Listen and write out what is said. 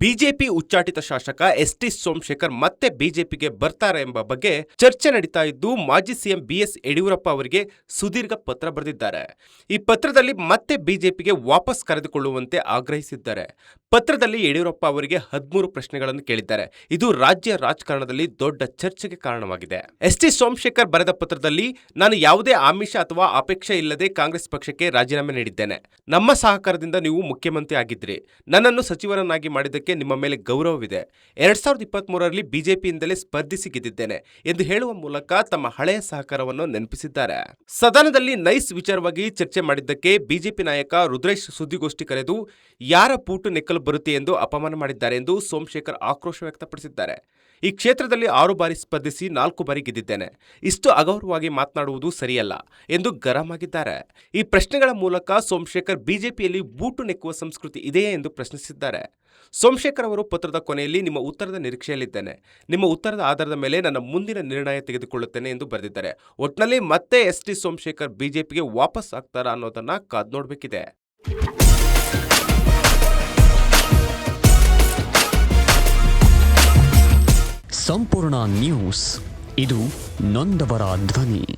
BJP ಉಚ್ಚಾಟಿತ ಶಾಸಕ ST. Somashekar ಮತ್ತೆ ಬಿಜೆಪಿಗೆ ಬರ್ತಾರೆ ಎಂಬ ಬಗ್ಗೆ ಚರ್ಚೆ ನಡೀತಾ ಇದ್ದು, ಮಾಜಿ ಸಿಎಂ ಬಿ.ಎಸ್. ಯಡಿಯೂರಪ್ಪ ಅವರಿಗೆ ಸುದೀರ್ಘ ಪತ್ರ ಬರೆದಿದ್ದಾರೆ. ಈ ಪತ್ರದಲ್ಲಿ ಮತ್ತೆ ಬಿಜೆಪಿಗೆ ವಾಪಸ್ ಕರೆದುಕೊಳ್ಳುವಂತೆ ಆಗ್ರಹಿಸಿದ್ದಾರೆ. ಪತ್ರದಲ್ಲಿ ಯಡಿಯೂರಪ್ಪ ಅವರಿಗೆ 13 ಪ್ರಶ್ನೆಗಳನ್ನು ಕೇಳಿದ್ದಾರೆ. ಇದು ರಾಜ್ಯ ರಾಜಕಾರಣದಲ್ಲಿ ದೊಡ್ಡ ಚರ್ಚೆಗೆ ಕಾರಣವಾಗಿದೆ. ಎಸ್.ಟಿ. ಸೋಮಶೇಖರ್ ಬರೆದ ಪತ್ರದಲ್ಲಿ, ನಾನು ಯಾವುದೇ ಆಮಿಷ ಅಥವಾ ಅಪೇಕ್ಷೆ ಇಲ್ಲದೆ ಕಾಂಗ್ರೆಸ್ ಪಕ್ಷಕ್ಕೆ ರಾಜೀನಾಮೆ ನೀಡಿದ್ದೇನೆ. ನಮ್ಮ ಸಹಕಾರದಿಂದ ನೀವು ಮುಖ್ಯಮಂತ್ರಿ ಆಗಿದ್ರಿ. ನನ್ನನ್ನು ಸಚಿವರನ್ನಾಗಿ ಮಾಡಿದ್ದಕ್ಕೆ ನಿಮ್ಮ ಮೇಲೆ ಗೌರವವಿದೆ. 2023ರಲ್ಲಿ ಬಿಜೆಪಿಯಿಂದಲೇ ಸ್ಪರ್ಧಿಸಿ ಗೆದ್ದಿದ್ದೇನೆ ಎಂದು ಹೇಳುವ ಮೂಲಕ ತಮ್ಮ ಹಳೆಯ ಸಹಕಾರವನ್ನು ನೆನಪಿಸಿದ್ದಾರೆ. ಸದನದಲ್ಲಿ ನೈಸ್ ವಿಚಾರವಾಗಿ ಚರ್ಚೆ ಮಾಡಿದ್ದಕ್ಕೆ ಬಿಜೆಪಿ ನಾಯಕ ರುದ್ರೇಶ್ ಸುದ್ದಿಗೋಷ್ಠಿ ಕರೆದು ಯಾರ ಬೂಟು ನೆಕ್ಕಲು ಬರುತ್ತೆ ಎಂದು ಅಪಮಾನ ಮಾಡಿದ್ದಾರೆ ಎಂದು ಸೋಮಶೇಖರ್ ಆಕ್ರೋಶ ವ್ಯಕ್ತಪಡಿಸಿದ್ದಾರೆ. ಈ ಕ್ಷೇತ್ರದಲ್ಲಿ 6 ಬಾರಿ ಸ್ಪರ್ಧಿಸಿ 4 ಬಾರಿ ಗೆದ್ದಿದ್ದೇನೆ. ಇಷ್ಟು ಅಗೌರವವಾಗಿ ಮಾತನಾಡುವುದು ಸರಿಯಲ್ಲ ಎಂದು ಗರಂ ಆಗಿದ್ದಾರೆ. ಈ ಪ್ರಶ್ನೆಗಳ ಮೂಲಕ ಸೋಮಶೇಖರ್ ಬಿಜೆಪಿಯಲ್ಲಿ ಬೂಟು ನೆಕ್ಕುವ ಸಂಸ್ಕೃತಿ ಇದೆಯೇ ಎಂದು ಪ್ರಶ್ನಿಸಿದ್ದಾರೆ. ಸೋಮಶೇಖರ್ ಅವರು ಪತ್ರದ ಕೊನೆಯಲ್ಲಿ ನಿಮ್ಮ ಉತ್ತರದ ನಿರೀಕ್ಷೆಯಲ್ಲಿದ್ದೇನೆ. ನಿಮ್ಮ ಉತ್ತರದ ಆಧಾರದ ಮೇಲೆ ನನ್ನ ಮುಂದಿನ ನಿರ್ಣಯ ತೆಗೆದುಕೊಳ್ಳುತ್ತೇನೆ ಎಂದು ಬರೆದಿದ್ದಾರೆ. ಒಟ್ನಲ್ಲಿ ಮತ್ತೆ ಎಸ್.ಟಿ. ಸೋಮಶೇಖರ್ ಬಿಜೆಪಿಗೆ ವಾಪಸ್ ಆಗ್ತಾರಾ ಅನ್ನೋದನ್ನ ಕಾದ್ ನೋಡಬೇಕಿದೆ. ಸಂಪೂರ್ಣ ನ್ಯೂಸ್, ಇದು ನೊಂದವರ ಧ್ವನಿ.